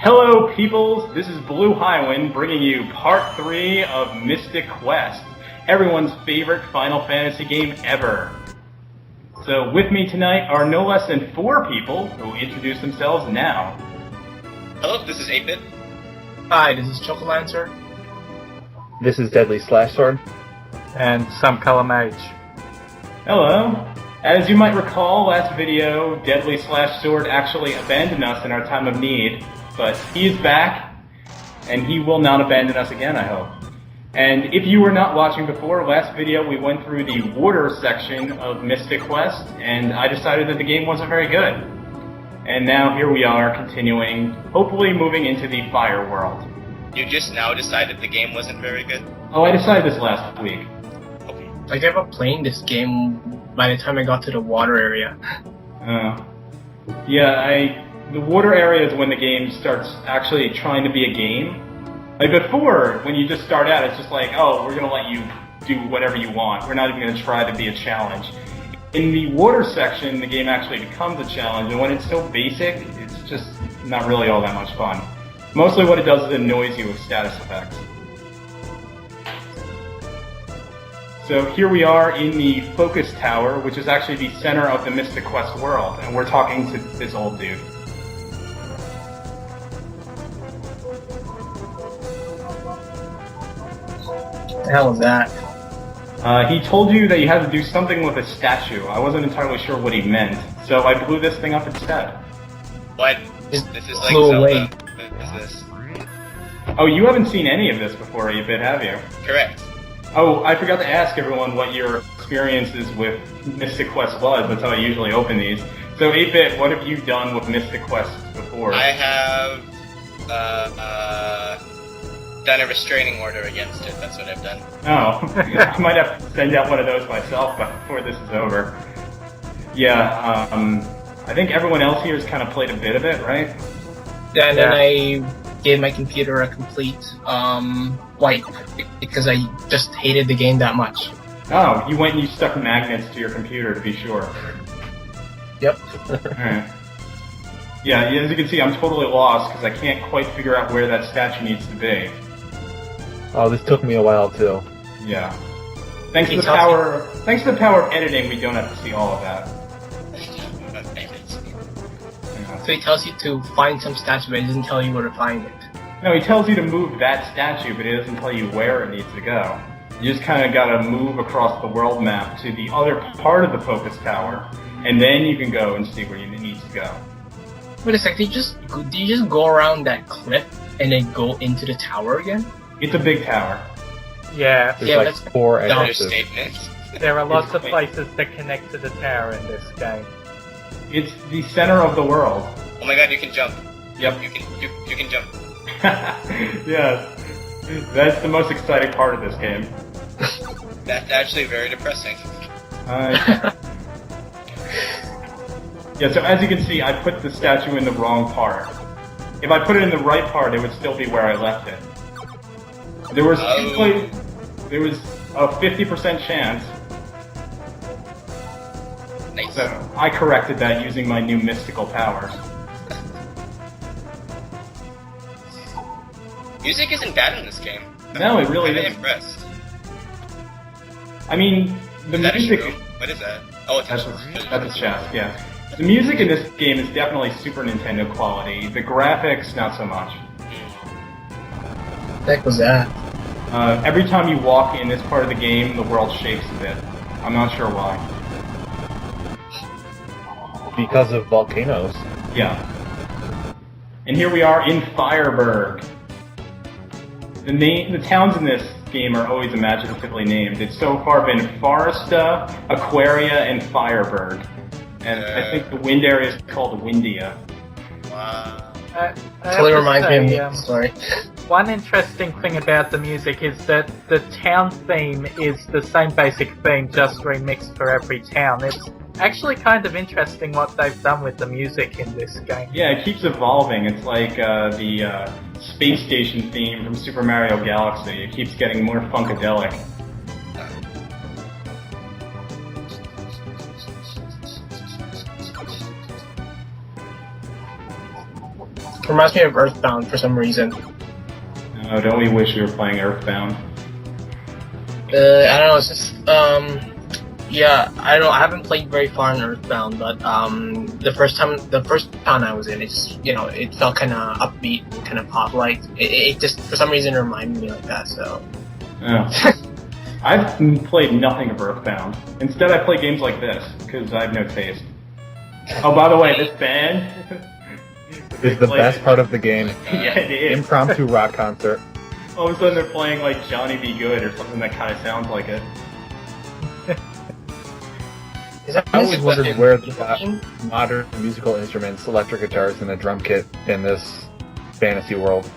Hello, peoples. This is BlueHighwind bringing you part 3 of Mystic Quest, everyone's favorite Final Fantasy game ever. So with me tonight are no less than 4 people who will introduce themselves now. Hello, this is 8-Bit. Hi, this is Chocolancer. This is DeadlySlashSword. And SomeColorMage. Hello. As you might recall, last video, DeadlySlashSword actually abandoned us in our time of need, but he is back, and he will not abandon us again, I hope. And if you were not watching before, last video we went through the water section of Mystic Quest, and I decided that the game wasn't very good. And now here we are, continuing, hopefully moving into the fire world. You just now decided the game wasn't very good? Oh, I decided this last week. Okay. I gave up playing this game by the time I got to the water area. The water area is when the game starts actually trying to be a game. Like before, when you just start out, it's just like, oh, we're gonna let you do whatever you want. We're not even gonna try to be a challenge. In the water section, the game actually becomes a challenge, and when it's so basic, it's just not really all that much fun. Mostly what it does is annoys you with status effects. So here we are in the Focus Tower, which is actually the center of the Mystic Quest world, and we're talking to this old dude. What the hell was that? He told you that you had to do something with a statue. I wasn't entirely sure what he meant, so I blew this thing up instead. What? This is like flew away. Zelda. What is this? Oh, you haven't seen any of this before, 8-Bit, have you? Correct. Oh, I forgot to ask everyone what your experiences with Mystic Quest was. That's how I usually open these. So, 8-Bit, what have you done with Mystic Quest before? I have done a restraining order against it. That's what I've done. Oh, I might have to send out one of those myself before this is over. Yeah, I think everyone else here has kind of played a bit of it, right? Yeah, and then I gave my computer a complete wipe because I just hated the game that much. Oh, you went and you stuck magnets to your computer to be sure. Yep. Alright. Yeah, as you can see, I'm totally lost because I can't quite figure out where that statue needs to be. Oh, this took me a while too. Yeah. Thanks to the power of editing, we don't have to see all of that. So he tells you to find some statue, but he doesn't tell you where to find it. No, he tells you to move that statue, but he doesn't tell you where it needs to go. You just kind of gotta move across the world map to the other part of the Focus Tower, and then you can go and see where it needs to go. Wait a sec, do you just go around that cliff and then go into the tower again? It's a big tower. Yeah, There's like that's 4 entrances. Understatement. there are lots of places that connect to the tower in this game. It's the center of the world. Oh my god, you can jump. Yep. You can jump. Yes. That's the most exciting part of this game. That's actually very depressing. Yeah, so as you can see, I put the statue in the wrong part. If I put it in the right part, it would still be where I left it. There was a 50% chance. Nice. So I corrected that using my new mystical powers. Music isn't bad in this game. No, it really I'm isn't. impressed. I mean, the Is that a music... shroom? What is that? Oh, it's That's a a chest, yeah. The music in this game is definitely Super Nintendo quality. The graphics, not so much. What the heck was that? Every time you walk in this part of the game, the world shakes a bit. I'm not sure why. Because of volcanoes. Yeah. And here we are in Fireburg. The towns in this game are always imaginatively named. It's so far been Foresta, Aquaria, and Fireburg. And I think the wind area is called Windia. Wow. Totally reminds me of the story. One interesting thing about the music is that the town theme is the same basic theme, just remixed for every town. It's actually kind of interesting what they've done with the music in this game. Yeah, it keeps evolving. It's like the space station theme from Super Mario Galaxy. It keeps getting more funkadelic. reminds me of Earthbound for some reason. Oh, don't we wish we were playing Earthbound? I don't know, it's just, yeah, I don't know, I haven't played very far in Earthbound, but, the first town I was in, it just, you know, it felt kinda upbeat and kinda pop-like. It just, for some reason, reminded me like that, so. Oh. I've played nothing of Earthbound. Instead, I play games like this, because I have no taste. Oh, by the way, this band... It's the best part of the game. Yeah, it is. Impromptu rock concert. All of a sudden they're playing like Johnny Be Good or something that kind of sounds like it. Is that I always wondered where they got game? modern musical instruments, electric guitars, and a drum kit in this fantasy world.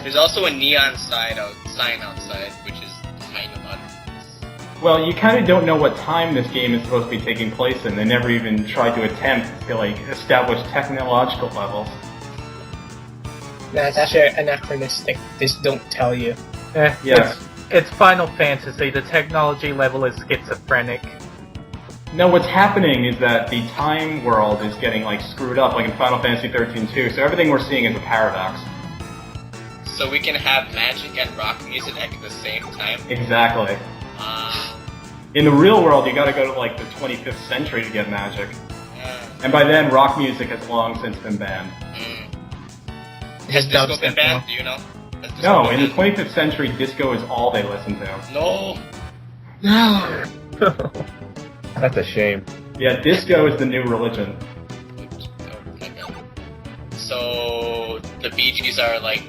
There's also a neon sign outside, which is kind of odd. Well, you kind of don't know what time this game is supposed to be taking place in. They never even tried to attempt to like establish technological levels. Nah, it's actually anachronistic. Just don't tell you. Yes. It's Final Fantasy. The technology level is schizophrenic. No, what's happening is that the time world is getting like screwed up, like in Final Fantasy 13 too. So everything we're seeing is a paradox. So we can have magic and rock music at the same time? Exactly. In the real world, you gotta go to like the 25th century to get magic. And by then, rock music has long since been banned. Has disco been banned? Do you know? No, in the 25th century, disco is all they listen to. No! No! That's a shame. Yeah, disco is the new religion. Oh my god. So, the Bee Gees are like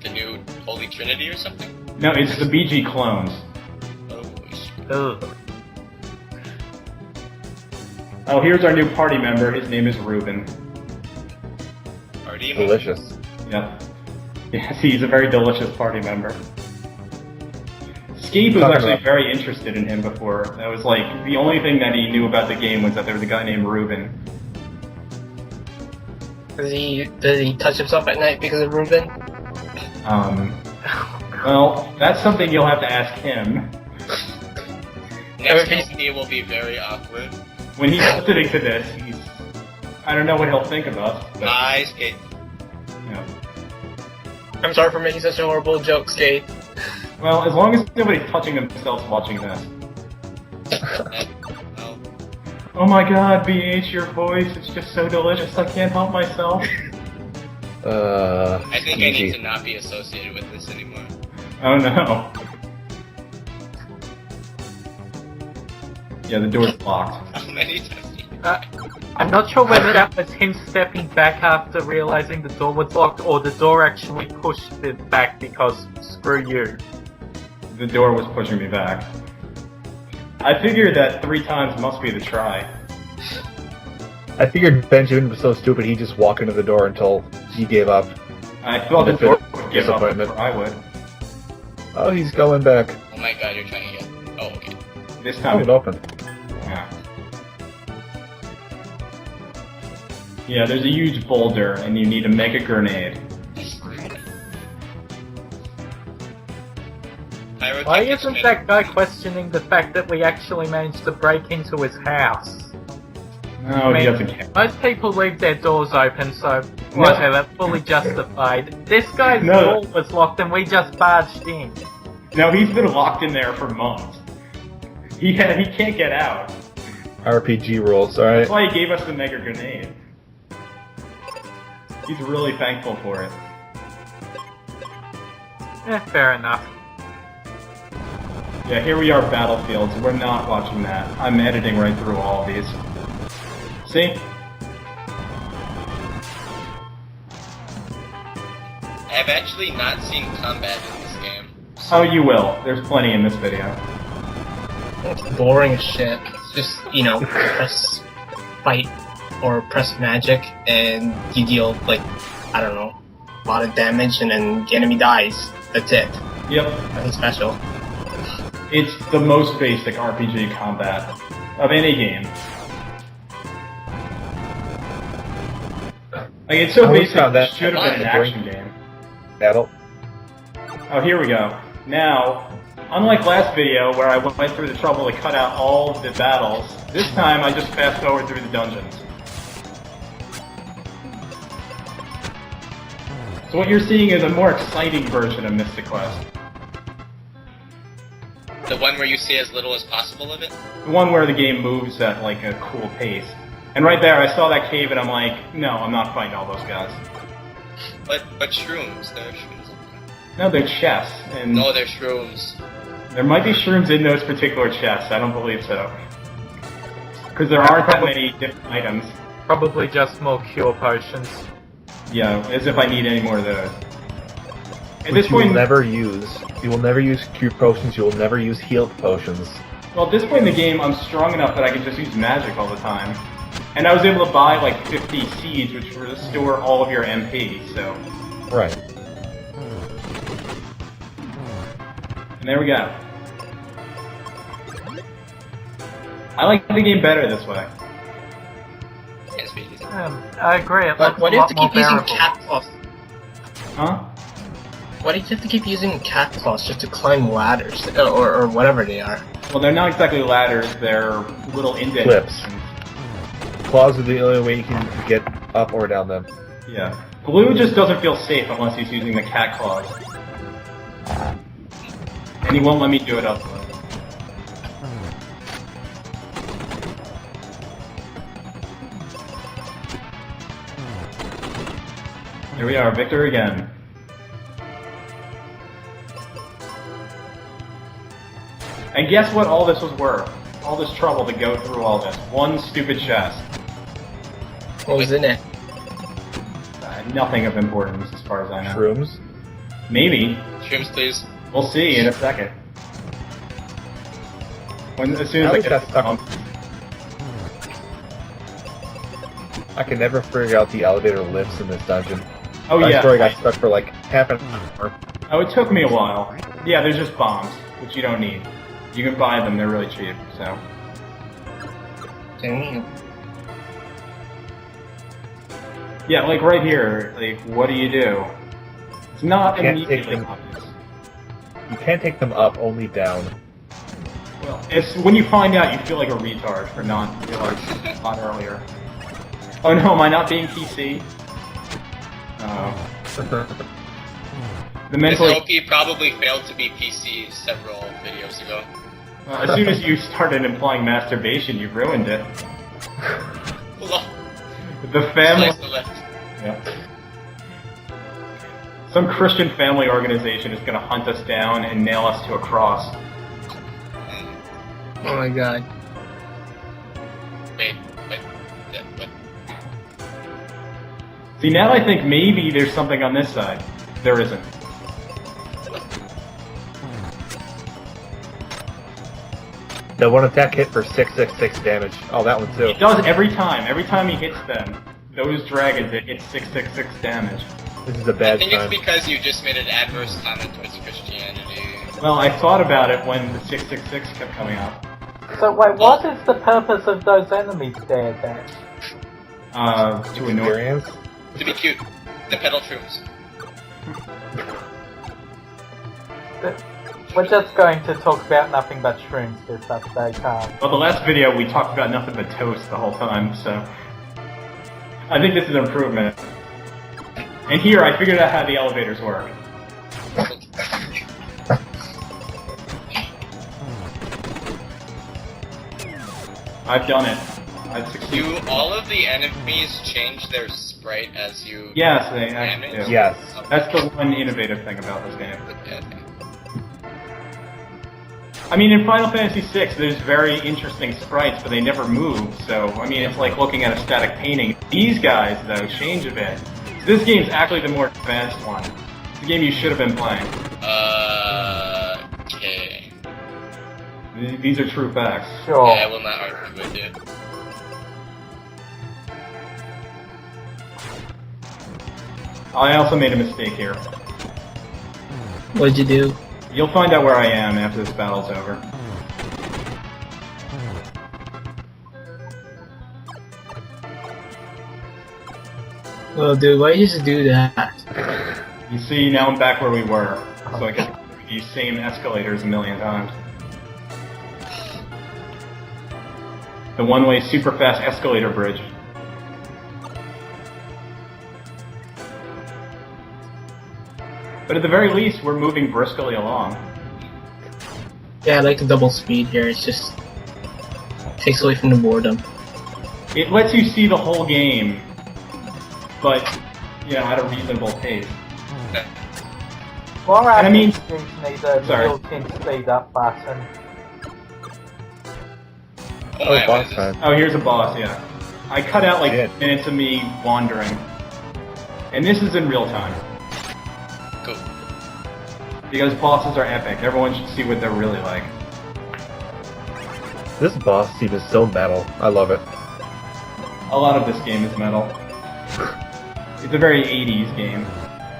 the new Holy Trinity or something? No, it's the BG clones. Oh, Ugh. Oh, here's our new party member. His name is Ruben. party? Delicious. Yeah. Yes, he's a very delicious party member. Steve was actually very interested in him before. That was like, the only thing that he knew about the game was that there was a guy named Ruben. Does he touch himself at night because of Ruben? Well, that's something you'll have to ask him. Next company will be very awkward. When he's listening to this, I don't know what he'll think of us. But, Nice kid. yeah. I'm sorry for making such a horrible joke, Skate. Well, as long as nobody's touching themselves watching this. Oh. Oh my god, BH, your voice, it's just so delicious, I can't help myself. I think I easy. need to not be associated with this anymore. Oh no. Yeah, the door's locked. How many times? I'm not sure whether that was him stepping back after realizing the door was locked, or the door actually pushed it back because screw you. The door was pushing me back. I figured that 3 times must be the try. I figured Benjamin was so stupid he'd just walk into the door until he gave up. I thought the door would give up before I would. Oh, he's going back. Oh my god, you're trying to get. Oh, okay. This Oh, time it opened. Yeah. Yeah, there's a huge boulder, and you need to make a grenade. Why isn't that guy questioning the fact that we actually managed to break into his house? No, he doesn't care. Most people leave their doors open, so okay, that's fully justified. This guy's No. door was locked and we just barged in. No, he's been locked in there for months. He can't get out. RPG rules, alright? That's why he gave us the mega grenade. He's really thankful for it. Fair enough. Yeah, here we are, Battlefields. We're not watching that. I'm editing right through all of these. See? I've actually not seen combat in this game. Oh, you will. There's plenty in this video. It's boring as shit. It's just, you know, press fight or press magic and you deal, like, I don't know, a lot of damage and then the enemy dies. That's it. Yep. Nothing special. It's the most basic RPG combat of any game. Like, it's so I always basic, found that it should have been an action game. Battle. Oh, here we go. Now, unlike last video where I went through the trouble to cut out all of the battles, this time I just fast forward through the dungeons. So what you're seeing is a more exciting version of Mystic Quest. The one where you see as little as possible of it? The one where the game moves at like a cool pace. And right there, I saw that cave and I'm like, no, I'm not fighting all those guys. But shrooms, they're shrooms. No, they're chests. And No, they're shrooms. there might be shrooms in those particular chests. I don't believe so. Because there aren't that many different items. Probably just more cure potions. Yeah, as if I need any more of those. At Which this you will point, never use. You will never use cure potions. You will never use healed potions. well, at this point in the game, I'm strong enough that I can just use magic all the time. And I was able to buy like 50 seeds, which will restore all of your MP, so... Right. And there we go. I like the game better this way. Can't speak easy. I agree. It But looks why a do you have lot to more keep using bearable. cat claws? Huh? Why do you have to keep using cat claws just to climb ladders or whatever they are? Well, they're not exactly ladders, they're little indents. Clips. Claws are the only way you can get up or down them. Yeah. Blue just doesn't feel safe unless he's using the cat claws. And he won't let me do it up. Here we are, Victor again. And guess what all this was worth? All this trouble to go through all this. One stupid chest. What was in it? Nothing of importance as far as I know. Shrooms. Maybe. Shrooms, please. We'll see in a second. As soon as I At least get that's stuck. I can never figure out the elevator lifts in this dungeon. Oh I yeah. swear I got stuck for like half an hour. Oh, it took me a while. Yeah, there's just bombs, which you don't need. You can buy them; they're really cheap. So. Damn. Yeah, like right here. Like, what do? It's not Can't take immediately them. obvious. You can't take them up, only down. Well, it's when you find out, you feel like a retard for not realizing a lot earlier. Oh no, am I not being PC? The This mentally. LP probably failed to be PC several videos ago. As soon as you started implying masturbation, you ruined it. The family. Slice the left. Yeah. Some Christian family organization is going to hunt us down and nail us to a cross. Oh my god. Wait. See, now I think maybe there's something on this side. There isn't. The one attack hit for 666 damage. Oh, that one too. It does every time. Every time he hits them, those dragons, it hits 666 damage. This is a I bad think time. it's because you just made an adverse comment towards Christianity. Well, I thought about it when the 666 kept coming up. So wait, what is the purpose of those enemies there then? To annoy. Experience? To be cute. The pedal shrooms. We're just going to talk about nothing but shrooms this update, Well, the last video we talked about nothing but toast the whole time, so I think this is an improvement. And here, I figured out how the elevators work. I've done it. I've succeeded. Do all of the enemies change their sprite as you... Yes, they actually do. Yes. That's the one innovative thing about this game. Okay. I mean, in Final Fantasy VI, there's very interesting sprites, but they never move, so, I mean, it's like looking at a static painting. These guys, though, change a bit. So this game's actually the more advanced one. It's the game you should have been playing. Okay. These are true facts. Sure. Yeah, I will not argue with you. I also made a mistake here. What'd you do? You'll find out where I am after this battle's over. Oh, dude, why you just do that? You see, now I'm back where we were, so I can go through these same escalators a million times. The one-way super fast escalator bridge. But at the very least, we're moving briskly along. Yeah, I like the double speed here. It's just takes away from the boredom. It lets you see the whole game, but, at a reasonable pace. More And I mean- RPGs need a Sorry. built-in speed up button. Oh, my, what boss is this? time. Oh, here's a boss, yeah. I cut out like Yeah. minutes of me wandering. And this is in real time. Cool. Because bosses are epic. Everyone should see what they're really like. This boss theme is so metal. I love it. A lot of this game is metal. It's a very 80s game.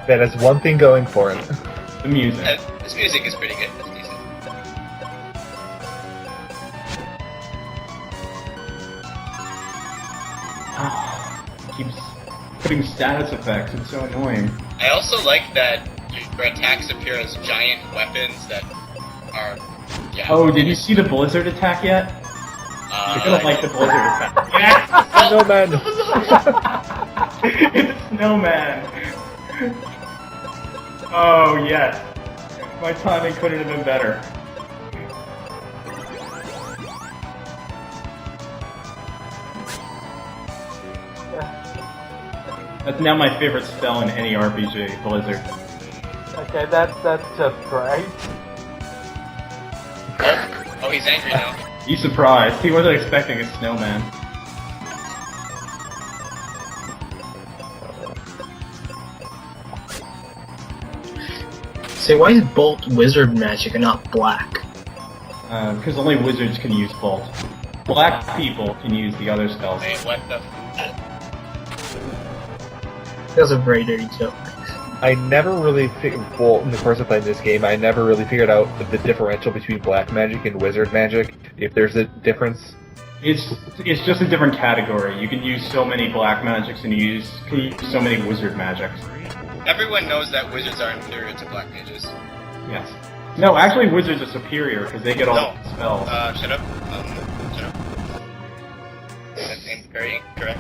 That has one thing going for it. The music. This music is pretty good. It's decent. Keeps putting status effects. It's so annoying. I also like that your attacks appear as giant weapons that are. Yeah. Oh, did you see the blizzard attack yet? You're gonna like the blizzard attack. Yeah! Snowman! It's a snowman! Oh, yes. My timing couldn't have been better. That's now my favorite spell in any RPG, Blizzard. Okay, that's just great. Oh, he's angry now. He's surprised. He wasn't expecting a snowman. Say, why is Bolt wizard magic and not black? Because only wizards can use Bolt. Black people can use the other spells. Wait, what the? That's a very dirty joke. I never really well, in the course of playing this game, I never really figured out the differential between black magic and wizard magic. If there's a difference. It's just a different category. You can use so many black magics and you can use so many wizard magics. Everyone knows that wizards are inferior to black mages. Yes. No, actually wizards are superior because they get all No. the spells. Shut up. Shut up. That's very incorrect.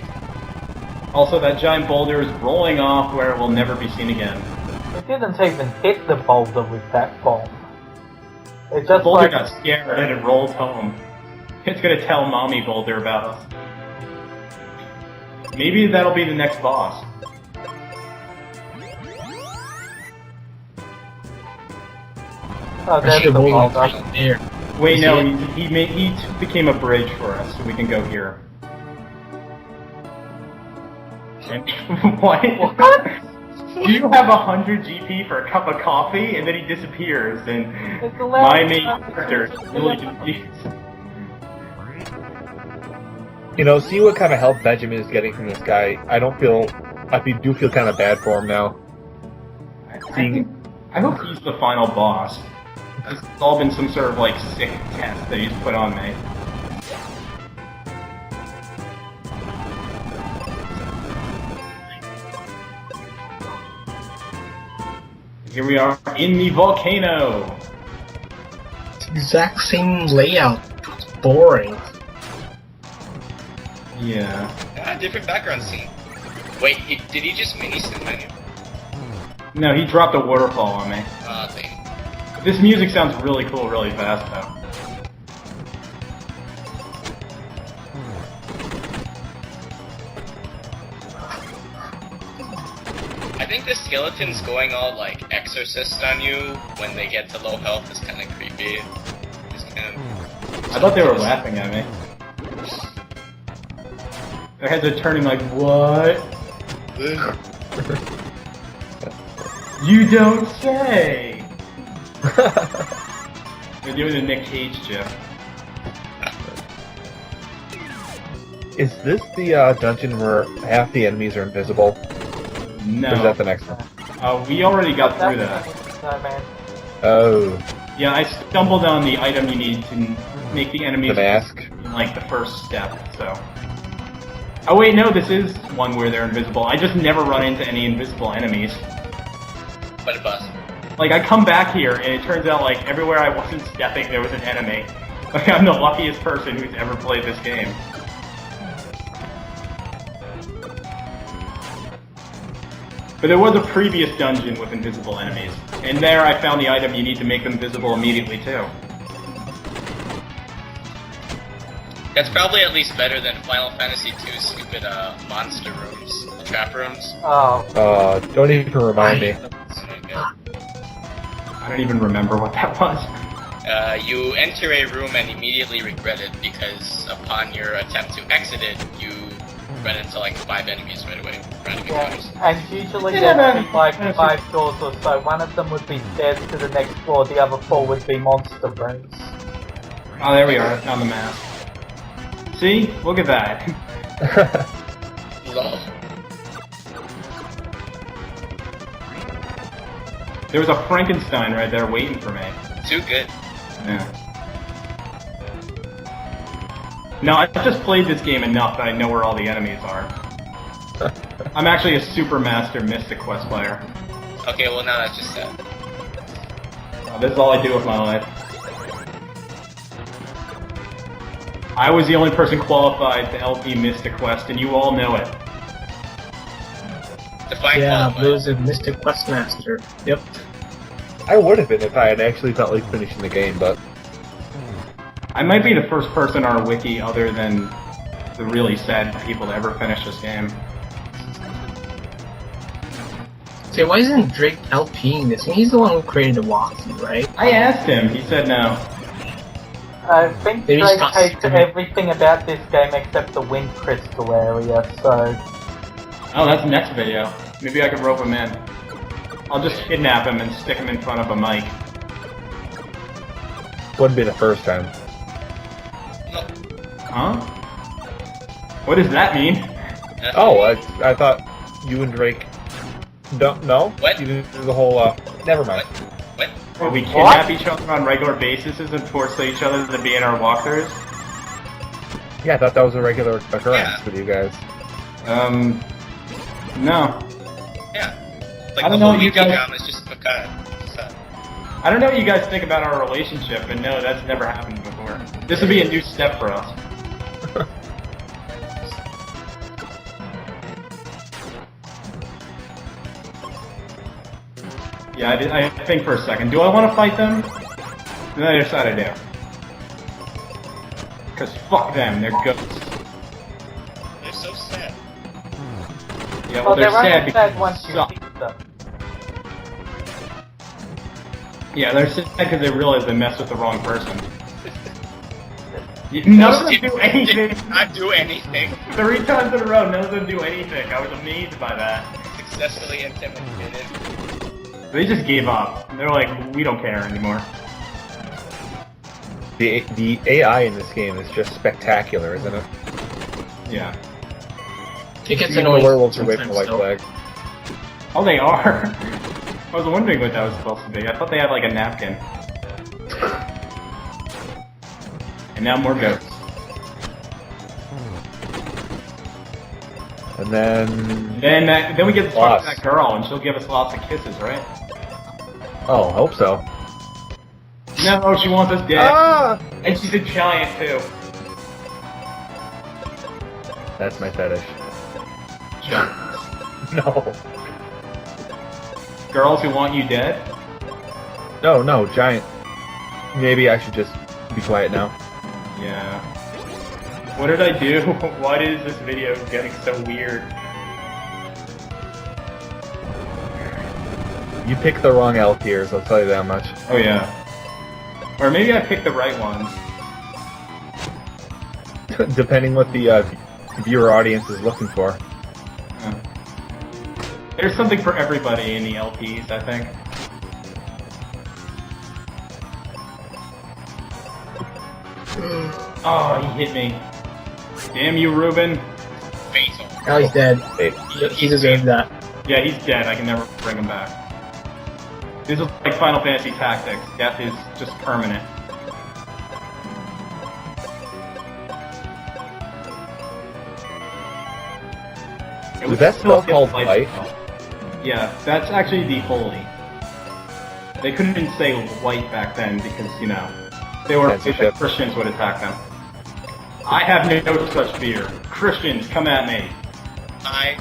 Also, that giant boulder is rolling off where it will never be seen again. It didn't even hit the boulder with that bomb. It The just boulder like got scared and it rolled home. It's gonna tell Mommy Boulder about us. Maybe that'll be the next boss. oh, there's the Bolt boulder. right there. Wait, Is no, it? he became a bridge for us, so we can go here. And what? Do you have 100 GP for a cup of coffee? And then he disappears, and It's my 11. main character is really confused. See what kind of help Benjamin is getting from this guy. I do feel kind of bad for him now. I hope he's the final boss. It's all been some sort of sick test that he's put on me. Here we are in the volcano. It's the exact same layout. It's boring. Yeah. Different background scene. Wait, did he just mini-stim you? No, he dropped a waterfall on me. Thing. This music sounds really cool, really fast though. I think the skeletons going all exorcist on you when they get to low health is kind of creepy. It's kind of. I thought they were laughing at me. Their heads are turning like, what? You don't say! They're doing the Nick Cage gif. Is this the dungeon where half the enemies are invisible? No. Or is that the next one? We already got through that. Snowman. Oh, Yeah, I stumbled on the item you need to make the enemies the mask. in the first step, so. Oh wait, no, this is one where they're invisible. I just never run into any invisible enemies. But a bus. I come back here, and it turns out, everywhere I wasn't stepping, there was an enemy. I'm the luckiest person who's ever played this game. But there was a previous dungeon with invisible enemies. And there I found the item you need to make them visible immediately too. That's probably at least better than Final Fantasy II's stupid monster rooms, trap rooms. Oh. Don't even remind me. I don't even remember what that was. You enter a room and immediately regret it because upon your attempt to exit it, you run into like 5 enemies right away. Random encounters. And usually Yeah, there'd be no. like 5 doors or so. One of them would be stairs to the next floor, the other 4 would be monster rooms. Oh, there we are, on the map. See? Look at that. Lol. There was a Frankenstein right there waiting for me. Too good. Yeah. No, I just played this game enough that I know where all the enemies are. I'm actually a super master Mystic Quest player. Okay, well now that's just sad. This is all I do with my life. I was the only person qualified to LP Mystic Quest, and you all know it. Define Yeah, qualified. Blue's a Mystic Questmaster. Yep. I would have been if I had actually felt like finishing the game, but I might be the first person on our wiki other than the really sad people to ever finish this game. Say, why isn't Drake LPing this? He's the one who created the walkthrough, right? I asked him, he said no. I think Maybe Drake stop hates streaming. everything about this game except the wind crystal area, so... Oh, that's the next video. Maybe I can rope him in. I'll just kidnap him and stick him in front of a mic. wouldn't be the first time. Huh? What does that mean? Oh, I thought you and Drake don't know? What? You didn't do the whole, never mind. What? Well, we kidnap each other on regular basis and force each other to be in our walkthroughs? Yeah, I thought that was a regular occurrence Yeah. with you guys. No. Yeah. Like I don't the know whole what you Yuki guys- drama is just facade. I don't know what you guys think about our relationship, but no, that's never happened before. This would be a new step for us. Yeah, I think for a second. Do I want to fight them? Then I decide I do. Because fuck them, they're ghosts. They're so sad. Yeah, Well, they're they're sad only because sad once they you suck. beat them. Yeah, they're sad because they realize they messed with the wrong person. None of them do anything. Did not do anything. 3 times in a row, none of them do anything. I was amazed by that. Successfully intimidated. They just gave up. They're like, we don't care anymore. The AI in this game is just spectacular, isn't it? Yeah. It gets Even the annoying. werewolves are waiting for sometimes, White though. Flag. Oh, they are. I was wondering what that was supposed to be. I thought they had like a napkin. And now more ghosts. And then... Then we get to talk to Lost. that girl, and she'll give us lots of kisses, right? Oh, hope so. No, she wants us dead. Ah! And she's a giant too. That's my fetish. Giant. No. Girls who want you dead? No, giant. Maybe I should just be quiet now. Yeah. What did I do? Why is this video getting so weird? You picked the wrong L tiers, I'll tell you that much. Oh yeah. Or maybe I picked the right ones. Depending what the viewer audience is looking for. Yeah. There's something for everybody in the LPs, I think. Oh, he hit me. Damn you, Ruben. Fatal. Now he's dead. Wait, He deserved that. Yeah, he's dead. I can never bring him back. This is like Final Fantasy Tactics. Death is just permanent. It Was that still spell called light light? spell. Yeah, that's actually the holy. They couldn't even say white back then because, you know, they were Censorship. Christians would attack them. I have no such fear. Christians, come at me. I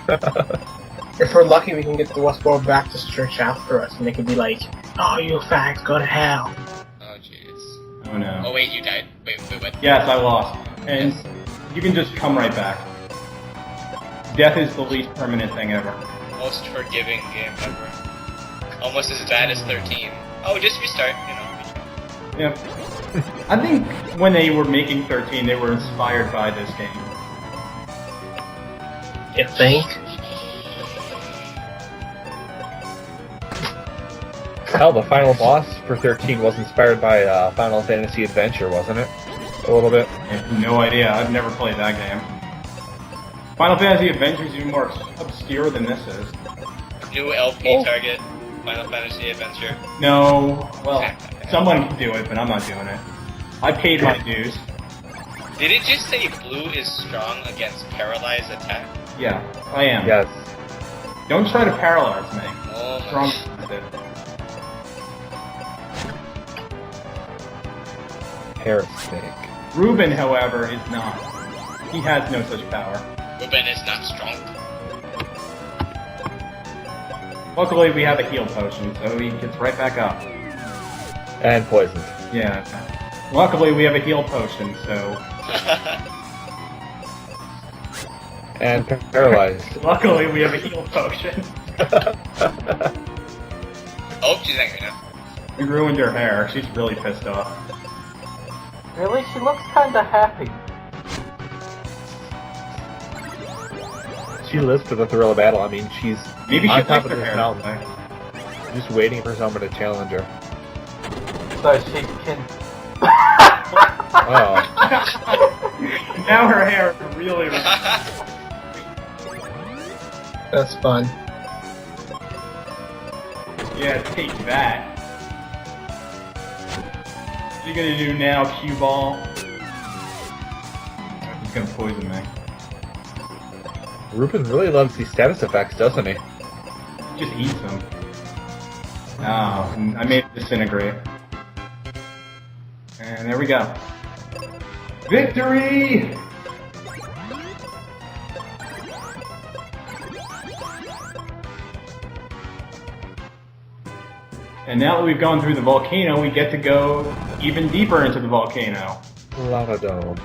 If we're lucky, we can get the Westworld Baptist Church after us, and they could be like, "Oh, you fags, go to hell." Oh jeez. Oh no. Oh wait, you died. Wait, what? Yes, I lost. And you can just come right back. Death is the least permanent thing ever. Most forgiving game ever. Almost as bad as 13. Oh, just restart, you know. Yep. I think when they were making 13, they were inspired by this game. You think? Hell, the final boss for 13 was inspired by Final Fantasy Adventure, wasn't it? A little bit. I have no idea. I've never played that game. Final Fantasy Adventure is even more obscure than this is. New LP target, Final Fantasy Adventure. No, well, someone can do it, but I'm not doing it. I paid my dues. Did it just say blue is strong against paralyzed attack? Yeah, I am. Yes. Don't try to paralyze me. Oh my Strong with it. Parasnake. Ruben, however, is not. He has no such power. Ruben is not strong. Luckily, we have a heal potion, so he gets right back up. And poisoned. Yeah. Luckily, we have a heal potion, so... And paralyzed. Luckily, we have a heal potion. Oh, she's angry now. We ruined her hair. She's really pissed off. Really? She looks kinda happy. She lives for the thrill of battle. I mean, she's Maybe she on likes top of her this hair. mountain, just waiting for someone to challenge her. So she can... Oh. Now her hair is really... That's fun. Yeah, take that. What are you gonna do now, cue ball? He's gonna poison me. Ruben really loves these status effects, doesn't he? Just eats them. Oh, I made it disintegrate. And there we go. Victory! And now that we've gone through the volcano, we get to go even deeper into the volcano. Lava Dome.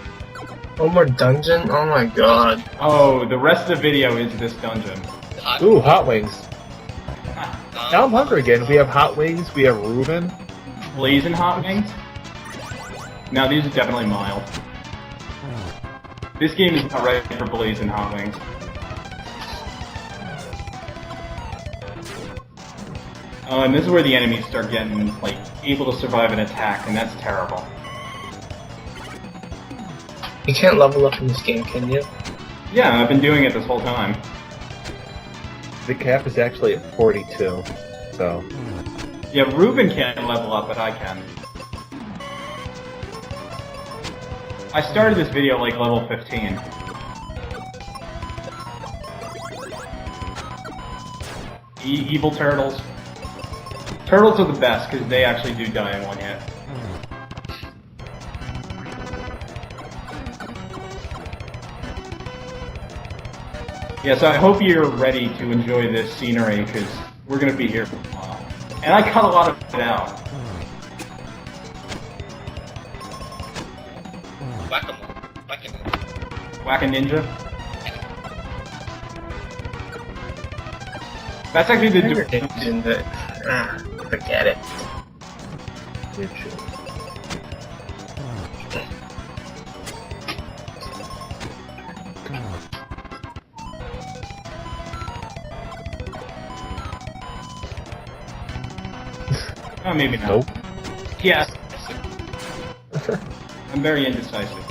One more dungeon? Oh my god. Oh, the rest of the video is this dungeon. Hot. Ooh, hot wings. Now I'm hungry again. We have hot wings, we have Ruben. Blazing hot wings? Now these are definitely mild. This game is not ready for blazing hot wings. Oh, and this is where the enemies start getting, like, able to survive an attack, and that's terrible. You can't level up in this game, can you? Yeah, I've been doing it this whole time. The cap is actually at 42, so... Yeah, Ruben can't level up, but I can. I started this video like level 15. Evil turtles. Turtles are the best, because they actually do die in one hit. Yeah, so I hope you're ready to enjoy this scenery, because we're going to be here for a while. And I cut a lot of it out. Whack-a-mole. Whack-a-mole. Whack a ninja. That's actually the... Dungeon that... forget it. Oh, maybe not. Nope. Yes. I'm very indecisive.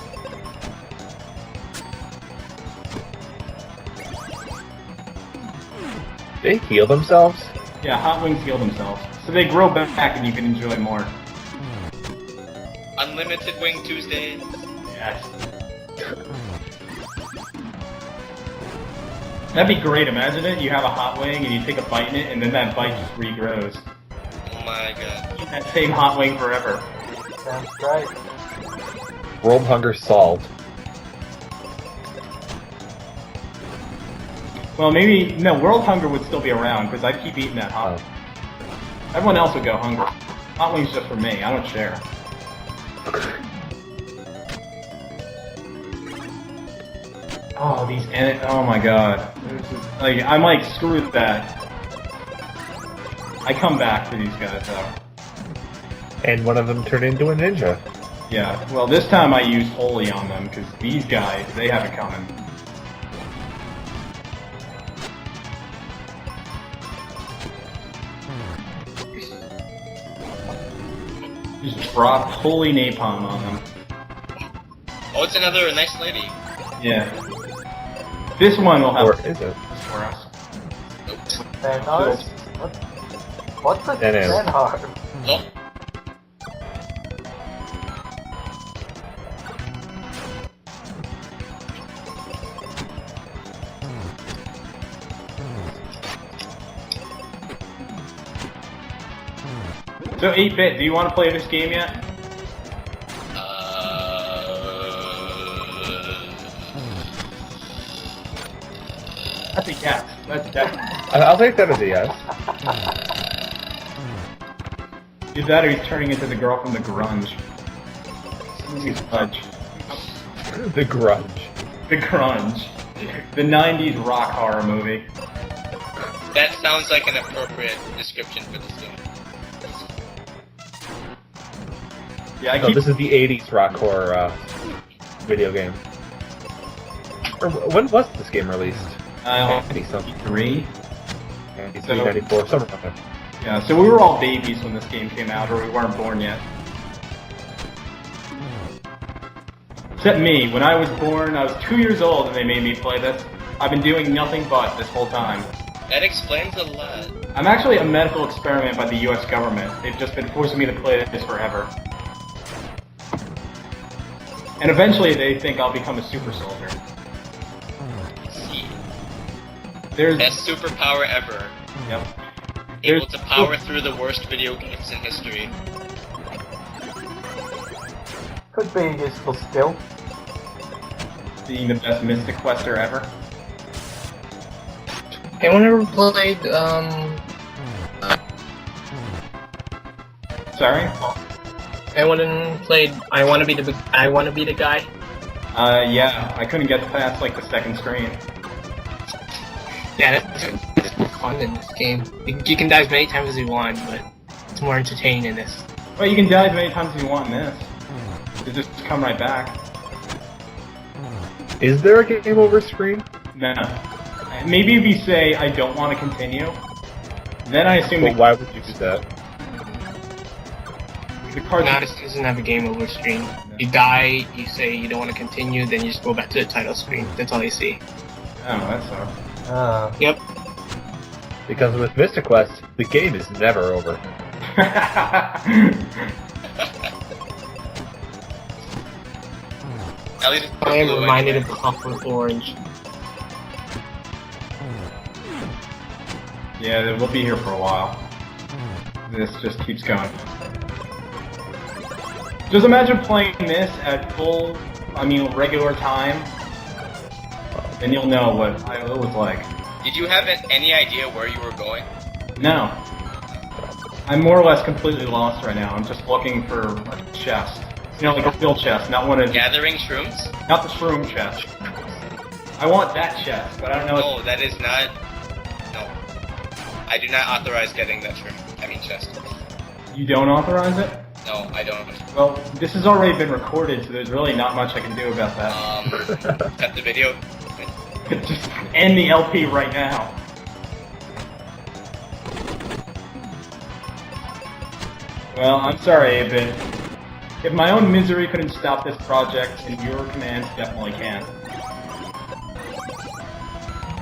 They heal themselves? Yeah, hot wings heal themselves. So they grow back and you can enjoy more. Unlimited Wing Tuesdays. Yes. That'd be great, imagine it, you have a hot wing and you take a bite in it and then that bite just regrows. Oh my god. Eat that same hot wing forever. Sounds great. World hunger solved. Well, maybe no. World hunger would still be around because I'd keep eating that hot. Everyone else would go hungry. Hot wings just for me. I don't share. Oh, these oh my god. Like, I'm like, screw that. I come back for these guys, though. And one of them turned into a ninja. Yeah, well, this time I used Holy on them, because these guys, they have it coming. Just drop Holy Napalm on them. Oh, it's another nice lady. Yeah. This one will have... Or is it? For us. Nope. Thanos? What's a Thanos. Thanos? Oh. So, 8-Bit, do you want to play this game yet? That's a yes. That's definitely. I'll take that as a yes. Either that or he's turning into the girl from the grunge. He's Grunge. The grunge. The grunge. The 90s rock horror movie. That sounds like an appropriate description for this game. Yeah, I No, keep... this is the 80s rock horror video game. Or when was this game released? 93? 93, 94, somewhere around there. Yeah, so we were all babies when this game came out, or we weren't born yet. Except me. When I was born, I was 2 years old and they made me play this. I've been doing nothing but this whole time. That explains a lot. I'm actually a medical experiment by the US government. They've just been forcing me to play this forever. And eventually they think I'll become a super soldier. See. There's... Best superpower ever. Yep. Able to power through the worst video games in history. Could be a useful skill. Being the best Mystic Quester ever. Anyone ever played, Sorry? anyone played I Wanna Be the Guy? Yeah, I couldn't get past, like, the second screen. Yeah, that's more fun in this game. You can die as many times as you want, but it's more entertaining in this. Well, you can die as many times as you want in this. You just come right back. Is there a game over screen? No. Maybe if you say, I don't want to continue, then I assume Well, why would you do that? the cards... Now this doesn't have a game over screen. You die, you say you don't want to continue, then you just go back to the title screen. That's all you see. Oh, that sucks. Yep. Because with Mystic Quest, the game is never over. At least it's I am blue reminded anyway. of Clockwork Orange. Yeah, we'll be here for a while. This just keeps going. Just imagine playing this at full, regular time, and you'll know what it was like. Did you have any idea where you were going? No. I'm more or less completely lost right now. I'm just looking for a chest. Like a real chest, not one of... Gathering shrooms? Not the shroom chest. I want that chest, but I don't know... No, that is not... No. I do not authorize getting that shroom. Chest. You don't authorize it? No, I don't. Well, this has already been recorded, so there's really not much I can do about that. Cut the video. Just end the LP right now. Well, I'm sorry, but if my own misery couldn't stop this project, then your commands definitely can.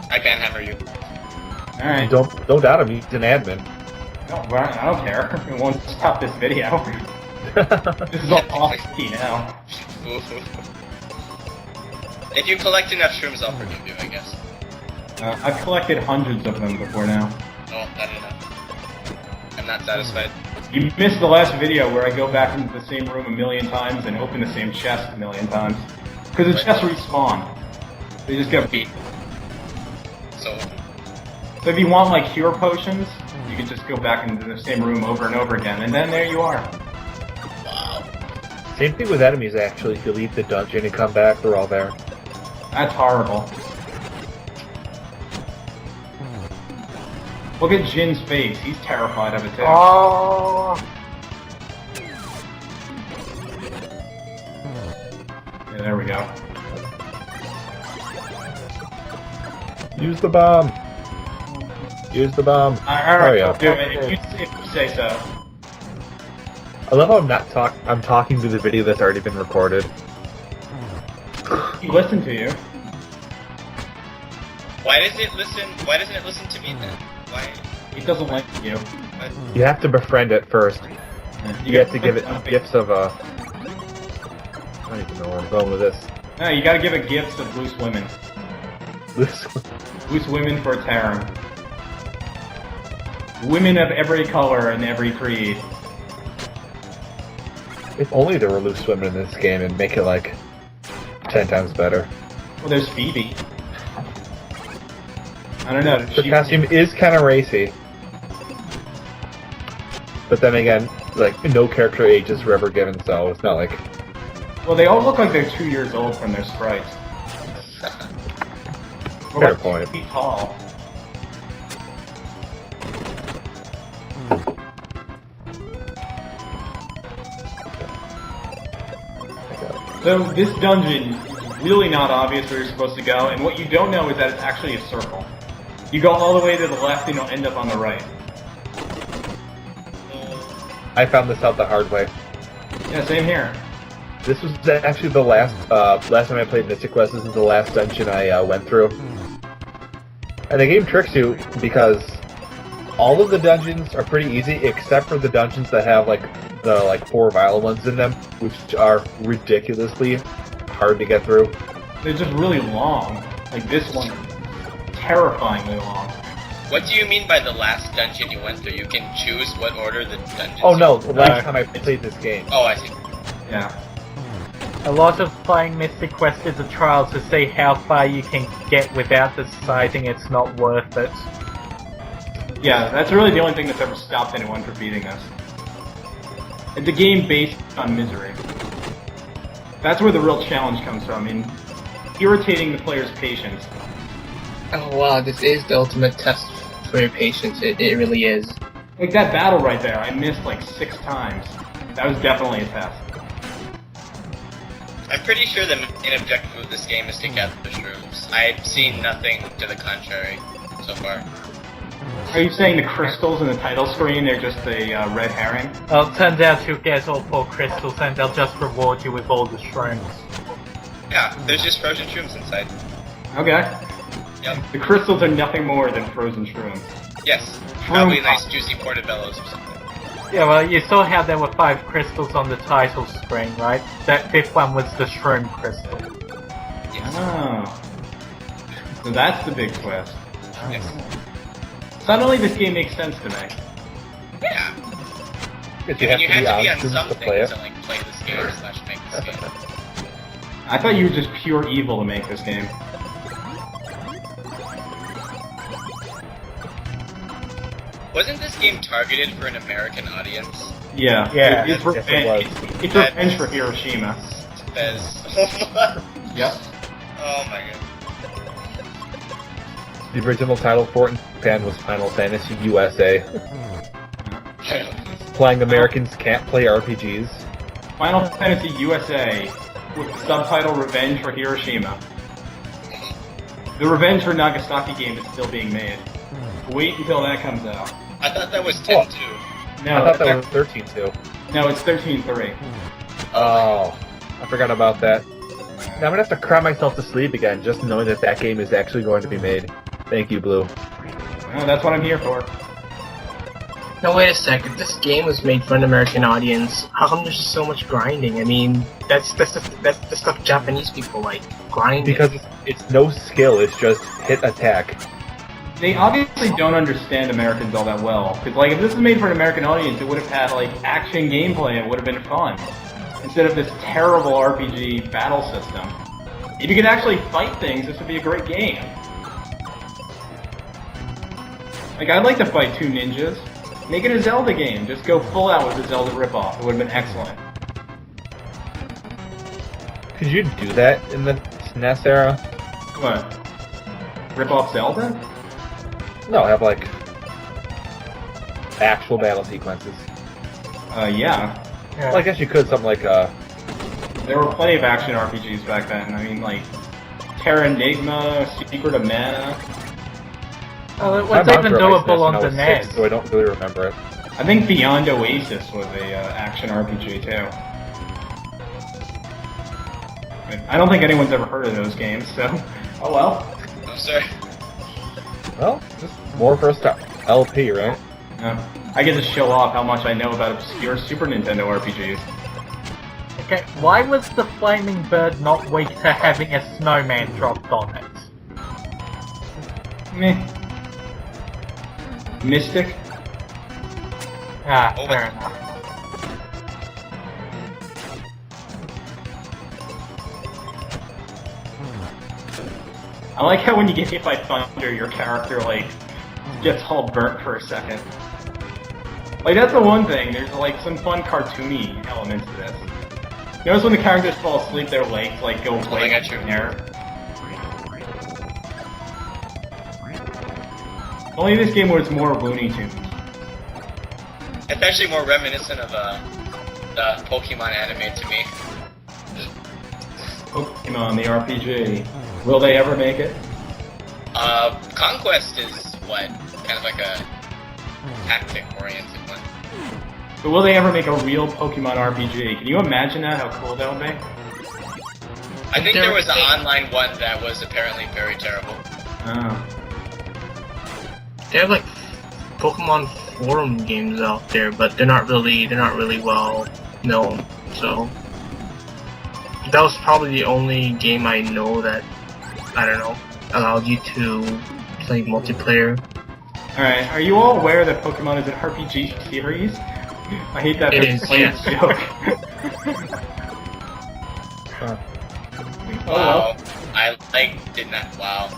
I can't hammer you. Alright. Don't doubt him, he's an admin. No, I don't care. It won't stop this video. This is all off-key now. If you collect enough shrooms, I'll forgive you, I guess. I've collected hundreds of them before now. No, not enough. I'm not satisfied. You missed the last video where I go back into the same room a million times and open the same chest a million times. Because the chests respawn. They just get beat. So So if you want like cure potions, you can just go back into the same room over and over again, and then there you are. wow. Same thing with enemies, actually. If you leave the dungeon and come back, they're all there. That's horrible. Look at Jin's face. He's terrified of it too. Oh, Yeah, there we go. Use the bomb! Use the bomb! Alright, yeah. I'll do it if you say so. I love how I'm talking to the video that's already been recorded. He listened to you. Why doesn't it listen to me then? Why? He doesn't like you. What? You have to befriend it first. You have to give it gifts of, I don't even know where I'm going with this. No, you gotta give it gifts of loose women. Loose women for a harem. Women of every color and every creed. If only there were loose women in this game and make it like 10 times better. Well, there's Phoebe. I don't know. The costume is kind of racy. But then again, like, no character age is forever given, so it's not like... Well, they all look like they're 2 years old from their sprites. Fair point. 2 feet tall. So this dungeon is really not obvious where you're supposed to go, and what you don't know is that it's actually a circle. You go all the way to the left and you'll end up on the right. I found this out the hard way. Yeah, same here. This was actually the last time I played Mystic Quest. This is the last dungeon I went through. And the game tricks you because all of the dungeons are pretty easy, except for the dungeons that have the 4 violent ones in them, which are ridiculously hard to get through. They're just really long. Like this one, terrifyingly long. What do you mean by the last dungeon you went through? You can choose what order the dungeons. Oh no, the last time I played this game. Oh, I see. Yeah. a lot of playing Mystic Quest is a trial to see how far you can get without deciding it's not worth it. Yeah, that's really the only thing that's ever stopped anyone from beating this. It's a game based on misery. That's where the real challenge comes from, in irritating the player's patience. Oh wow, this is the ultimate test for your patience. It really is. Like that battle right there, I missed like 6 times. That was definitely a test. I'm pretty sure the main objective of this game is to gather the shrooms. I've seen nothing to the contrary so far. Are you saying the crystals in the title screen, they're just a red herring? Well, it turns out you get all 4 crystals and they'll just reward you with all the shrooms. Yeah, there's just frozen shrooms inside. Okay. Yep. The crystals are nothing more than frozen shrooms. Yes. Probably Shroom nice pop. juicy portobellos or something. Yeah, well, you saw how there were 5 crystals on the title screen, right? That 5th one was the shroom crystal. Yes. Oh. So that's the big twist. Yes. Suddenly this game makes sense to me. Yeah. Because You, you have you to had be to be on honest to something play it. to like play this game / make this game. I thought you were just pure evil to make this game. Wasn't this game targeted for an American audience? Yeah. Yeah, It's yes, it was. it's revenge for Hiroshima. As Yep. oh my god. The original title for it in Japan was Final Fantasy USA. Implying Americans can't play RPGs. Final Fantasy USA with the subtitle Revenge for Hiroshima. The Revenge for Nagasaki game is still being made. Wait until that comes out. I thought that was 10-2. No, I thought that was 13-2. no, it's 13-3. Oh, I forgot about that. Now I'm gonna have to cry myself to sleep again, just knowing that that game is actually going to be made. Thank you, Blue. Oh, that's what I'm here for. Now wait a second, this game was made for an American audience. How come there's so much grinding? I mean, that's the stuff Japanese people like, grinding. Because it's no skill, it's just hit attack. They obviously don't understand Americans all that well. Because, like, if this was made for an American audience, it would have had, like, action gameplay. It would have been fun. Instead of this terrible RPG battle system. If you could actually fight things, this would be a great game. Like, I'd like to fight two ninjas. Make it a Zelda game. Just go full out with the Zelda ripoff. It would have been excellent. Could you do that in the SNES era? What? Rip off Zelda? No, have like actual battle sequences. Yeah. Well, I guess you could something like There were plenty of action RPGs back then. I mean, like, Terra Enigma, Secret of Mana. Well, it my was mom even grew up doable when on I the was NES. 6, so I don't really remember it. I think Beyond Oasis was a action RPG too. I don't think anyone's ever heard of those games, so oh well. I'm sorry. Well, just more for us to LP, right? I get to show off how much I know about obscure Super Nintendo RPGs. Okay, why was the flaming bird not weak to having a snowman dropped on it? Meh. Mystic? Ah, Oh, fair enough. I like how when you get hit by thunder, your character, like, gets all burnt for a second. Like, that's the one thing. There's, like, some fun cartoony elements to this. Notice when the characters fall asleep, their legs, like, go I way got up you. in the air. Only this game was more Looney Tunes. It's actually more reminiscent of the Pokemon anime to me. Pokemon, the RPG. Will they ever make it? Conquest is what? Kind of like a tactic-oriented one. But will they ever make a real Pokemon RPG? Can you imagine that? How cool that would be? I think there was an online one that was apparently very terrible. Oh. They have like Pokemon forum games out there, but they're not really well known. So that was probably the only game I know that, I don't know, allowed you to play multiplayer. Alright, are you all aware that Pokemon is an RPG series? I hate that It big is, plain yes. joke. Oh, Wow. I did not. Wow.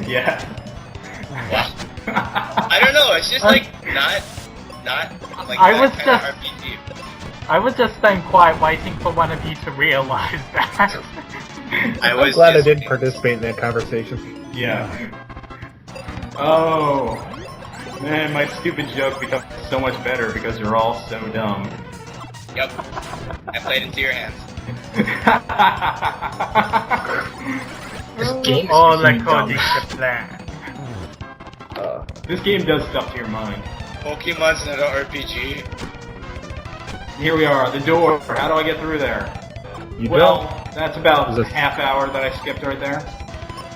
yeah. Wow. I don't know. It's just like not like I that was kind just- of RPG. I was just staying quiet waiting for one of you to realize that. I I'm was glad I just- didn't participate in that conversation. Yeah. Oh. Man, my stupid joke becomes so much better because you're all so dumb. Yep. I played into your hands. This game is All freaking according dumb. to plan. This game does stuff to your mind. Pokemon's not an RPG. Here we are, the door. How do I get through there? You Well, that's about Is a this- half hour that I skipped right there.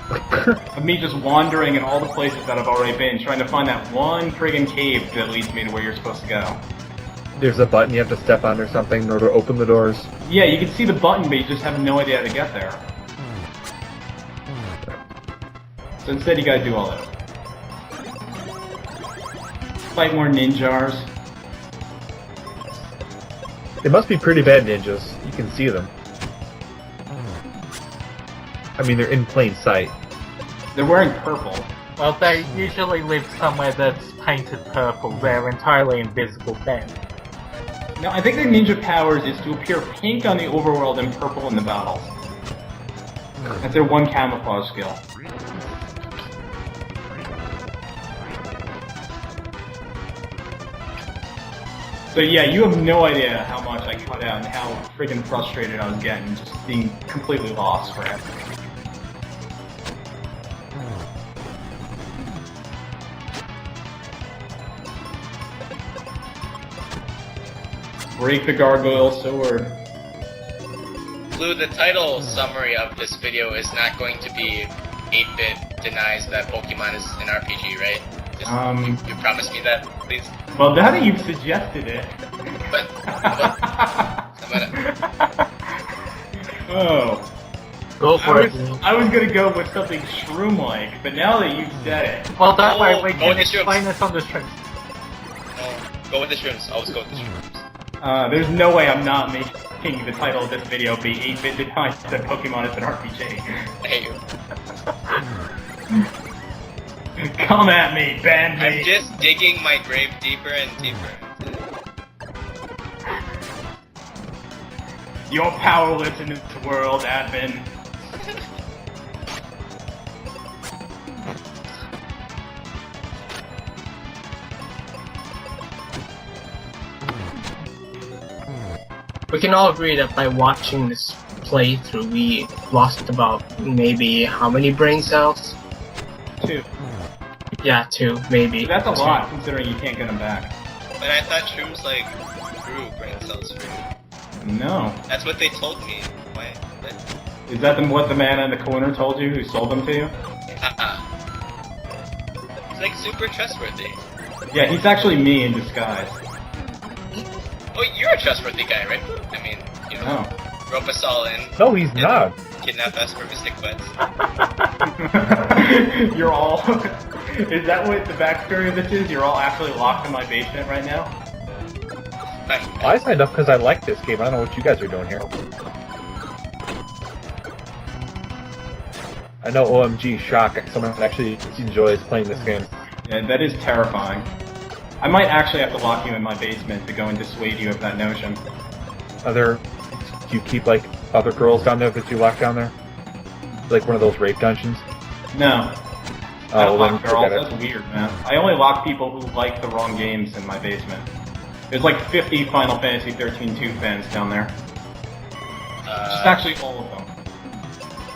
don't. Of me just wandering in all the places that I've already been, trying to find that one friggin' cave that leads me to where you're supposed to go. There's a button you have to step on or something in order to open the doors. Yeah, you can see the button, but you just have no idea how to get there. So instead, you gotta do all that. Fight more ninjars. They must be pretty bad ninjas. You can see them. I mean, they're in plain sight. They're wearing purple. Well, they usually live somewhere that's painted purple. They're entirely invisible then. No, I think their ninja powers is to appear pink on the overworld and purple in the battles. That's their one camouflage skill. So yeah, you have no idea how much I cut out and how friggin' frustrated I was getting, just being completely lost forever. Break the gargoyle sword. Blue, the title summary of this video is not going to be 8-bit denies that Pokemon is an RPG, right? Just, you promise me that, please? Well, now that you've suggested it. But Oh. Go for it. I was gonna go with something shroom-like, but now that you've said it, Well, that way Oh, we oh, can the explain shrooms. this on the stream. go with the shrooms. Always go with the shrooms. there's no way I'm not making the title of this video be 8-bit denies that Pokemon is an RPG. I hate you. Come at me, band me. I'm just digging my grave deeper and deeper. You're powerless in this world, Advin. We can all agree that by watching this playthrough, we lost about maybe how many brain cells? 2. Yeah, 2, maybe. That's a lot, considering you can't get them back. But I thought shrooms like grew brain cells for you. No. That's what they told me. Why? Is that what the man in the corner told you who sold them to you? He's like super trustworthy. Yeah, he's actually me in disguise. Oh, you're a trustworthy guy, right? I mean, you know, Oh. rope us all in. No, he's not. Kidnap us for Mystic Quest. You're all... Is that what the backstory of this is? You're all actually locked in my basement right now? I signed up because I like this game. I don't know what you guys are doing here. I know OMG shock. Someone actually enjoys playing this game. Yeah, that is terrifying. I might actually have to lock you in my basement to go and dissuade you of that notion. Do you keep like other girls down there that you lock down there? Like one of those rape dungeons? No. I Oh, don't well, lock then girls. forget it. That's weird, man. I only lock people who like the wrong games in my basement. There's like 50 Final Fantasy 13 2 fans down there. Just actually all of them.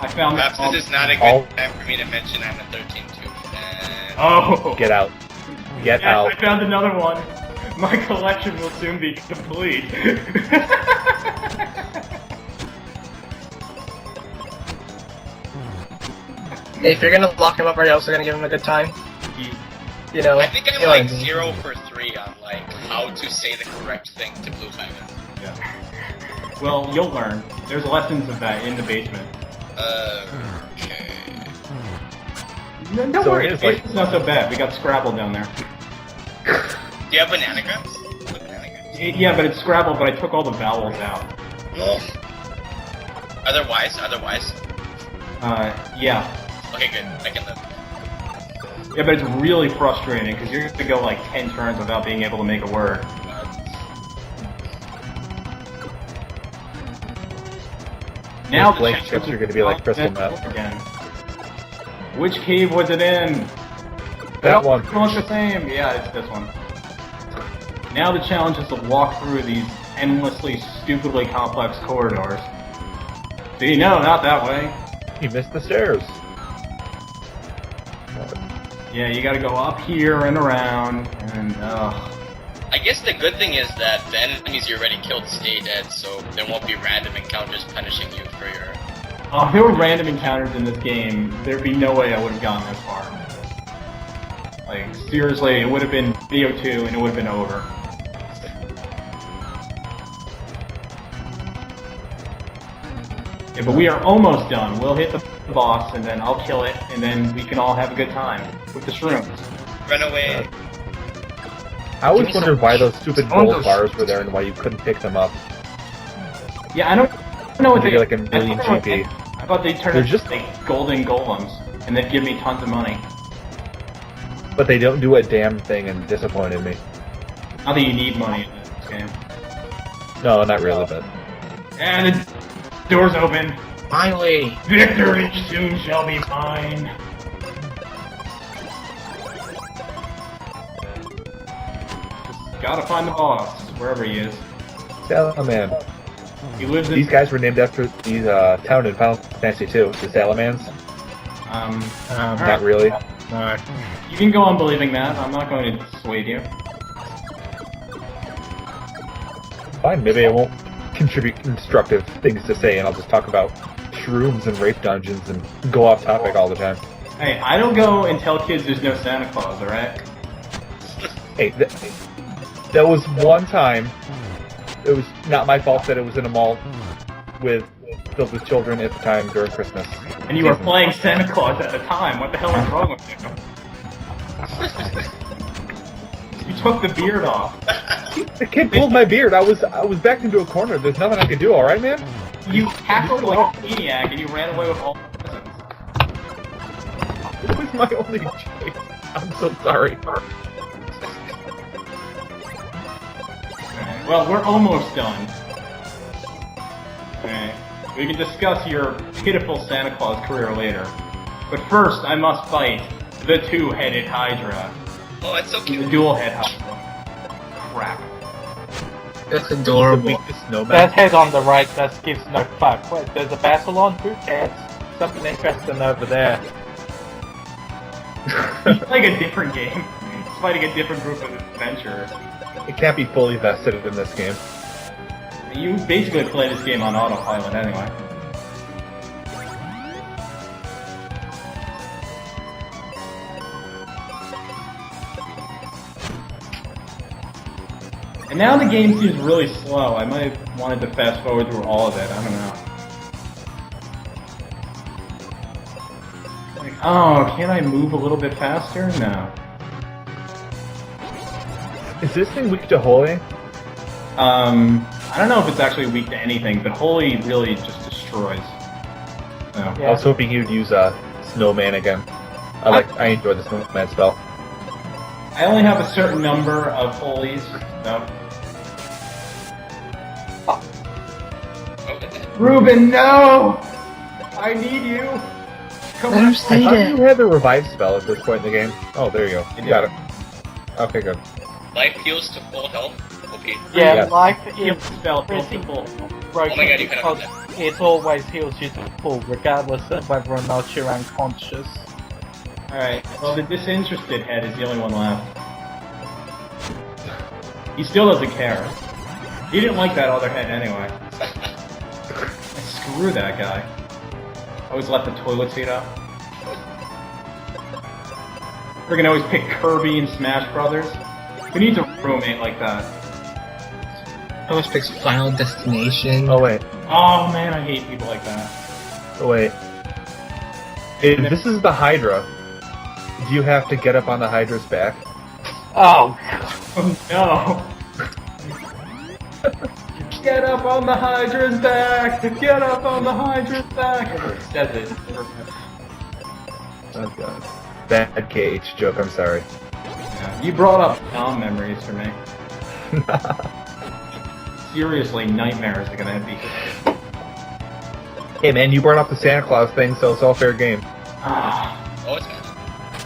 I found Perhaps that. this is not a all- good time for me to mention I'm a 13-2 fan. Oh! Get out. Get Yes, out. I found another one. My collection will soon be complete. If you're gonna lock him up, are you also gonna give him a good time? You know? I think I'm you know what like I mean. 0 for 3 on like how to say the correct thing to BlueHighwind. Yeah. Well, you'll learn. There's lessons of that in the basement. Okay. Don't So worry, it is it's not so bad. We got Scrabble down there. Do you have bananagrams? Yeah, but it's Scrabble, but I took all the vowels out. Otherwise? Yeah. Okay, good. I can live. Yeah, but it's really frustrating, because you're going to go like 10 turns without being able to make a word. Now the blank challenge chips is are going to be like crystal all meth. again. Which cave was it in? That one. They all look the same. Yeah, it's this one. Now the challenge is to walk through these endlessly, stupidly complex corridors. See, no, not that way. You missed the stairs. Yeah, you gotta go up here and around, and I guess the good thing is that the enemies you already killed stay dead, so there won't be random encounters punishing you for your... Oh, if there were random encounters in this game, there'd be no way I would have gone this far. Like, seriously, it would have been video 2 and it would have been over. Yeah, but we are almost done. We'll hit the boss, and then I'll kill it, and then we can all have a good time with the shrooms. Run away. I always Give me wondered some- why those stupid I want gold those- bars were there and why you couldn't pick them up. Yeah, I don't know what They they get like a million GP. I thought they'd turn They're into just- like golden golems, and they'd give me tons of money. But they don't do a damn thing and disappointed me. Not that you need money in this game. No, not really, but... And the door's open. Finally! Victory soon shall be mine. Just gotta find the boss, wherever he is. Salaman. He lives in... These guys were named after these town in Final Fantasy II, the Salamans. Not really. You can go on believing that. I'm not going to dissuade you. Fine, maybe I won't contribute constructive things to say and I'll just talk about shrooms and rape dungeons and go off topic all the time. Hey, I don't go and tell kids there's no Santa Claus, alright? Hey, that was one time. It was not my fault that it was in a mall filled with children at the time during Christmas. And you were playing Santa Claus at the time. What the hell is wrong with you? You took the beard off. The kid pulled my beard. I was backed into a corner. There's nothing I could do. All right, man. You tackled like a maniac and you ran away with all the presents. It was my only choice. I'm so sorry. Alright, well, we're almost done. Alright, we can discuss your pitiful Santa Claus career later. But first, I must fight the two-headed Hydra. Oh, it's so The cute. dual-head Hydra. Crap. That's adorable. The snowman. That head on the right just gives no fuck. Wait, there's a battle on? Who cares? Something interesting over there. It's like a different game. It's fighting a different group of adventurers. It can't be fully vested in this game. You basically play this game on autopilot anyway. And now the game seems really slow. I might have wanted to fast forward through all of it. I don't know. Like, oh, can't I move a little bit faster? No. Is this thing weak to holy? I don't know if it's actually weak to anything, but Holy really just destroys. So. Yeah. I was hoping you'd use snowman again. I enjoy the snowman spell. I only have a certain number of Holies, so. Ruben, no! I need you! Come Let on. him say I thought it. you had the revive spell at this point in the game. Oh, there you go. You got it. Okay, good. Life heals to full health. Okay. Yeah, Yes. life Heal is spell, heal pretty full. broken Oh my god, you because cannot it always heals you to full, regardless of whether or not you're unconscious. Alright, well the disinterested head is the only one left. He still doesn't care. He didn't like that other head anyway. Screw that guy. Always left the toilet seat up. Friggin' always pick Kirby and Smash Brothers. Who needs a roommate like that? I always picks Final Destination. Oh, wait. Oh man, I hate people like that. Oh, wait. If this is the Hydra, do you have to get up on the Hydra's back? Oh, Oh no! Get up on the Hydra's back! Get up on the Hydra's back! It says it. Oh, God. Bad KH joke, I'm sorry. Yeah, you brought up dumb memories for me. Seriously, nightmares are gonna be. Hey, man, you brought up the Santa Claus thing, so it's all fair game. Ah, Oh, it's good.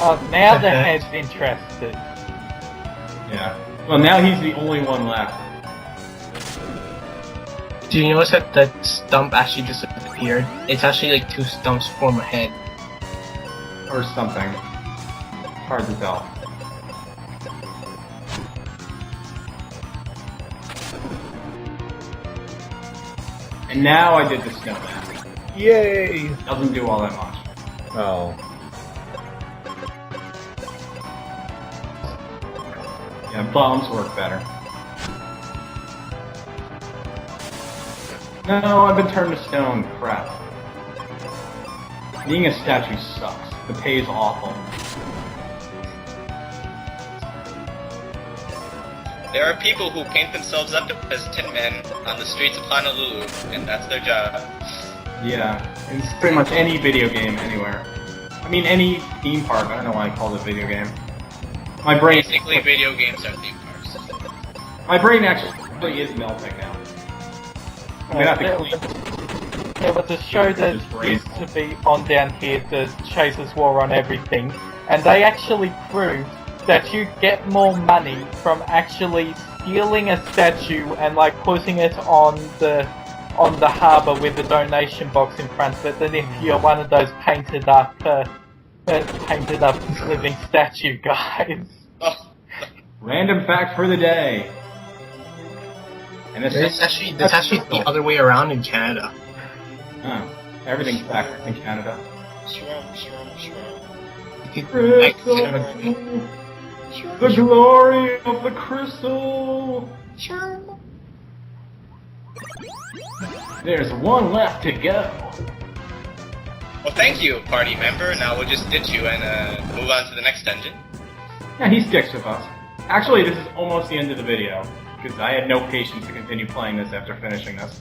oh, now the head's interested. yeah. Well, now he's the only one left. Do you notice that that stump actually disappeared? It's actually like two stumps form a head. Or something. Hard to tell. And now I did the snowman. Yay! Doesn't do all that much. Oh. Yeah, bombs work better. No, I've been turned to stone. Crap. Being a statue sucks. The pay is awful. There are people who paint themselves up as Tin Men on the streets of Honolulu, and that's their job. Yeah, it's pretty much any video game anywhere. I mean, any theme park. I don't know why I call it a video game. My brain, Basically, video games are theme parks. my brain actually is melting now. I'm gonna have to clean. There was a show that Just brain. used to be on down here, the Chasers War on Everything, and they actually proved that you get more money from actually stealing a statue and like putting it on the harbour with the donation box in front of it than if you're one of those painted up living statue guys. Oh, Random fact for the day. And this It's actually the other way around in Canada. Oh, everything's backwards in Canada. The glory of the crystal. There's one left to go. well, thank you, party member. Now we'll just ditch you and move on to the next dungeon. Yeah, he sticks with us. Actually, this is almost the end of the video, because I had no patience to continue playing this after finishing this.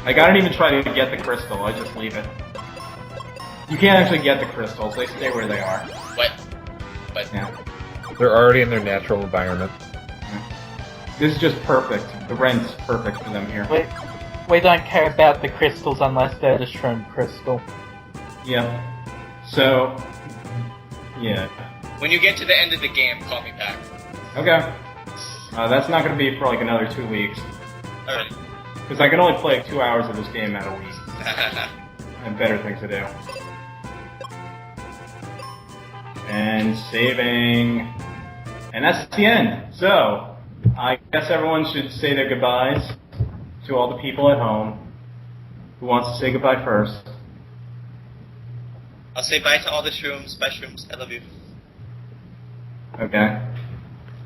Like, I don't even try to get the crystal, I just leave it. You can't actually get the crystals. They stay where they are. What? But Yeah. They're already in their natural environment. This is just perfect. The rent's perfect for them here. We don't care about the crystals unless they're the shroom crystal. Yeah. So, yeah. when you get to the end of the game, call me back. Okay. That's not going to be for like another 2 weeks. Alright. Because I can only play 2 hours of this game out a week. I have better things to do. And saving. And that's the end. So, I guess everyone should say their goodbyes to all the people at home. Who wants to say goodbye first? I'll say bye to all the shrooms. Bye, shrooms. I love you. Okay.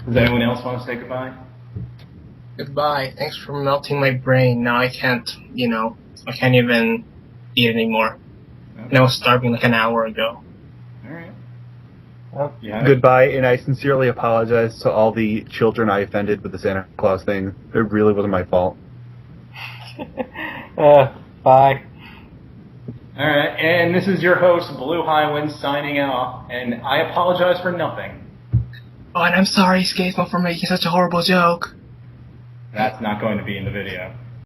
Does anyone else want to say goodbye? Goodbye. Thanks for melting my brain. Now I can't, I can't even eat anymore. Okay. And I was starving like an hour ago. Alright. Well, Yeah. Goodbye, and I sincerely apologize to all the children I offended with the Santa Claus thing. It really wasn't my fault. bye. Alright, and this is your host, BlueHighwind, signing off, and I apologize for nothing. Oh, and I'm sorry, Skatesmo, for making such a horrible joke. That's not going to be in the video.